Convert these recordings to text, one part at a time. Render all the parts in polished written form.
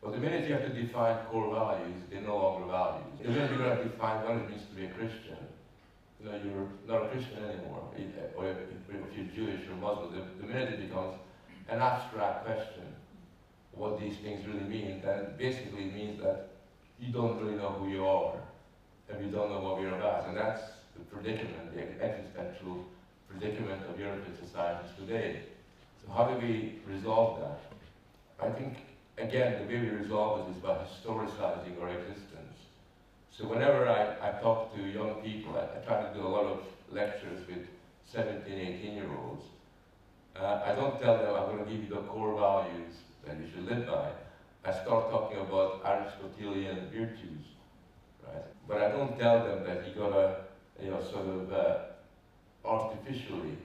But the minute you have to define core values, they're no longer values. The minute you're going to define what it means to be a Christian, you know, you're not a Christian anymore. Or if you're Jewish or Muslim, the minute it becomes an abstract question, what these things really mean, then basically it means that you don't really know who you are, and you don't know what you're about. And that's the predicament, the existential predicament of European societies today. So how do we resolve that? I think, again, the way we resolve it is by historicizing our existence. So whenever I talk to young people, I try to do a lot of lectures with 17, 18-year-olds. I don't tell them I'm going to give you the core values that you should live by. I start talking about Aristotelian virtues, right? But I don't tell them that you gotta, you know, sort of artificially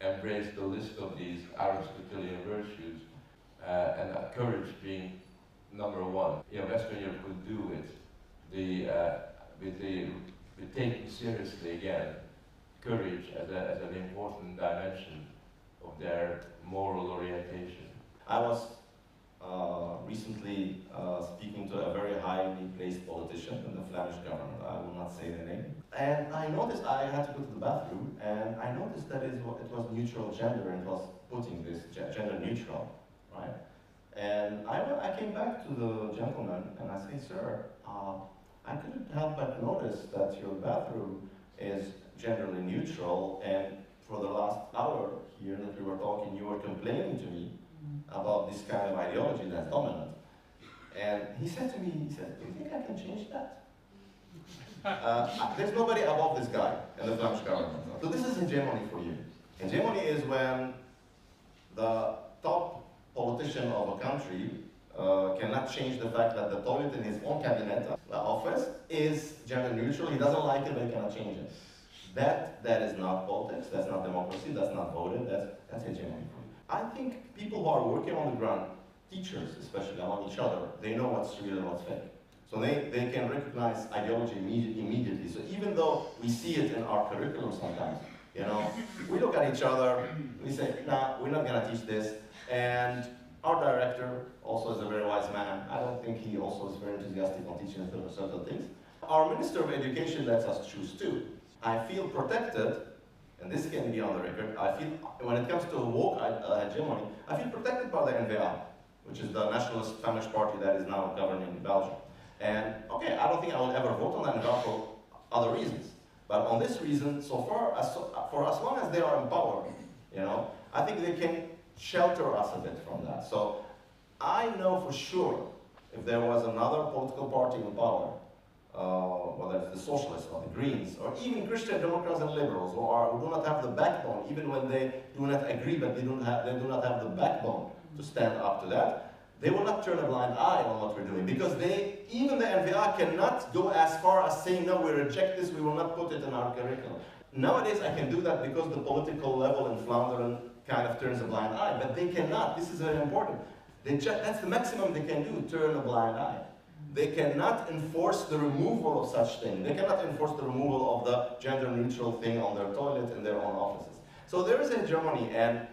embrace the list of these Aristotelian virtues, and courage being number one. You know, Western Europe could do with taking seriously again courage as an important dimension of their moral orientation. I was recently speaking to a very highly placed politician in the Flemish government. I will not say the name. And I noticed I had to go to the bathroom, and I noticed that it was neutral gender, and it was putting this gender neutral, right? And I came back to the gentleman and I said, sir, I couldn't help but notice that your bathroom is genderly neutral, and for the last hour here that we were talking, you were complaining to me about this kind of ideology that's dominant. And he said to me, he said, do you think I can change that? There's nobody above this guy in the Flemish government. So this is hegemony for you. Hegemony is when the top politician of a country cannot change the fact that the toilet in his own cabinet office is gender neutral. He doesn't like it, but he cannot change it. That is not politics, that's not democracy, that's not voting, that's hegemony. I think people who are working on the ground, teachers especially among each other, they know what's real and what's fake. So they can recognize ideology immediately. So even though we see it in our curriculum sometimes, you know, we look at each other, we say, nah, we're not gonna teach this. And our director also is a very wise man. I don't think he also is very enthusiastic on teaching certain things. Our Minister of Education lets us choose too. I feel protected, and this can be on the record, I feel, when it comes to woke hegemony, I feel protected by the NVA, which is the nationalist Flemish party that is now governing Belgium. And okay, I don't think I will ever vote on that NVA for other reasons. But on this reason, for as long as they are in power, you know, I think they can shelter us a bit from that. So I know for sure, if there was another political party in power, whether it's the socialists or the Greens, or even Christian Democrats and liberals, who do not have the backbone, even when they do not agree, but they do not have the backbone to stand up to that, they will not turn a blind eye on what we're doing, because even the NVA cannot go as far as saying, no, we reject this, we will not put it in our curriculum. Nowadays I can do that because the political level in Flanders kind of turns a blind eye, but they cannot. This is very important. That's the maximum they can do, turn a blind eye. They cannot enforce the removal of such thing. They cannot enforce the removal of the gender-neutral thing on their toilet in their own offices. So there is a hegemony, and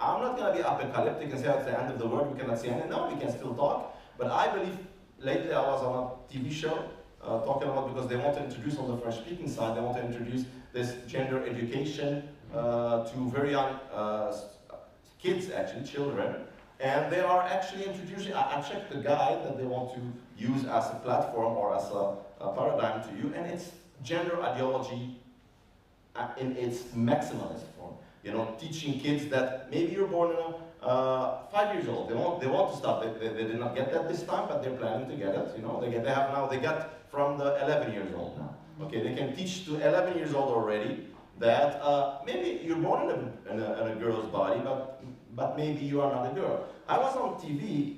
I'm not going to be apocalyptic and say it's the end of the world, we cannot see anything. No, we can still talk, but I believe, lately I was on a TV show talking about, because they want to introduce on the French-speaking side, they want to introduce this gender education to very young kids, actually, children. And they are actually introducing, I checked the guide that they want to use as a platform or as a paradigm to you, and it's gender ideology in its maximalist form. You know, teaching kids that maybe you're born in 5 years old. They want to stop. They did not get that this time, but they're planning to get it. You know, they got from the 11 years old now. Okay, they can teach to 11 years old already that maybe you're born in a girl's body, but maybe you are not a girl. I was on TV,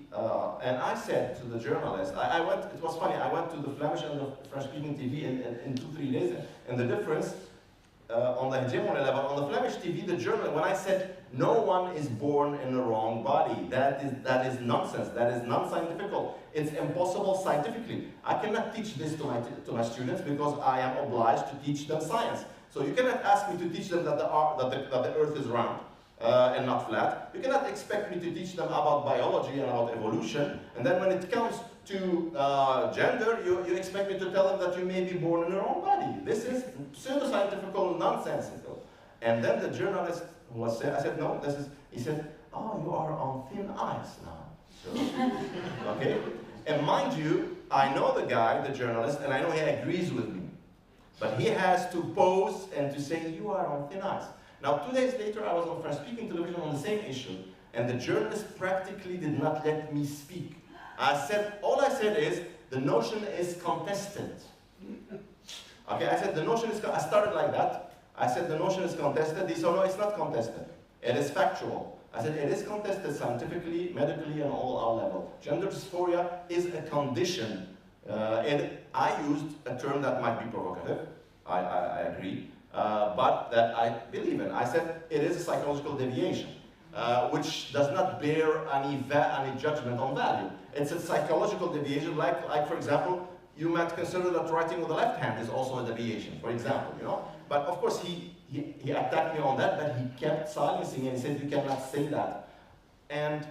and I said to the journalist, it was funny, I went to the Flemish and the French-speaking TV in 2-3 days, and the difference on the hegemony level, on the Flemish TV, the journalist, when I said, no one is born in the wrong body, that is nonsense, that is non-scientific, it's impossible scientifically. I cannot teach this to my students because I am obliged to teach them science. So you cannot ask me to teach them that the earth is round. and not flat. You cannot expect me to teach them about biology and about evolution, and then when it comes to gender, you expect me to tell them that you may be born in your own body. This is pseudoscientific, nonsensical. And then the journalist was saying, I said, no, this is, he said, oh, you are on thin ice now. So, okay? And mind you, I know the guy, the journalist, and I know he agrees with me. But he has to pose and to say, you are on thin ice. Now, 2 days later, I was on French-speaking television on the same issue, and the journalist practically did not let me speak. All I said is, the notion is contested. Okay, I said, the notion is, I started like that. I said, the notion is contested. He said, no, it's not contested. It is factual. I said, it is contested scientifically, medically, and all levels. Gender dysphoria is a condition. And I used a term that might be provocative. I agree. But that I believe in. I said, it is a psychological deviation, which does not bear any judgment on value. It's a psychological deviation, like for example, you might consider that writing with the left hand is also a deviation, for example, you know. But of course, he attacked me on that, but he kept silencing and he said, you cannot say that. And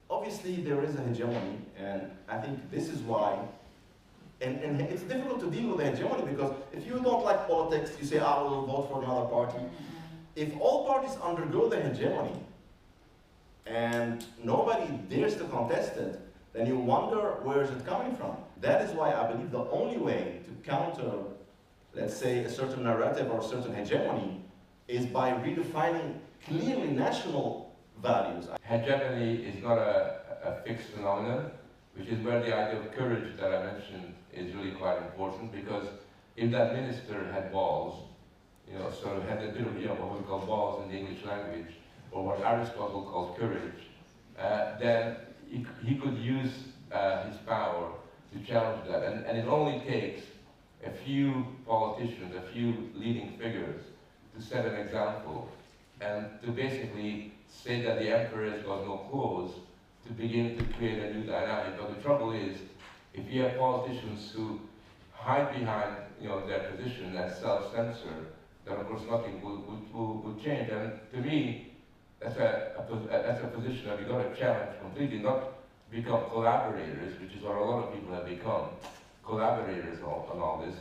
obviously, there is a hegemony, and I think this is why. And it's difficult to deal with the hegemony because if you don't like politics, you say, I will vote for another party. If all parties undergo the hegemony and nobody dares to contest it, then you wonder where is it coming from. That is why I believe the only way to counter, let's say, a certain narrative or a certain hegemony is by redefining clearly national values. Hegemony is not a fixed phenomenon, which is where the idea of courage that I mentioned is really quite important, because if that minister had balls, you know, sort of had a bit of, you know, what we call balls in the English language, or what Aristotle calls courage, then he could use his power to challenge that. And it only takes a few politicians, a few leading figures, to set an example and to basically say that the emperor has got no clothes, to begin to create a new dynamic. But the trouble is, if you have politicians who hide behind, you know, their position and self-censor, then of course nothing would change. And to me, that's a position that we've got to challenge completely, not become collaborators, which is what a lot of people have become, collaborators on all this,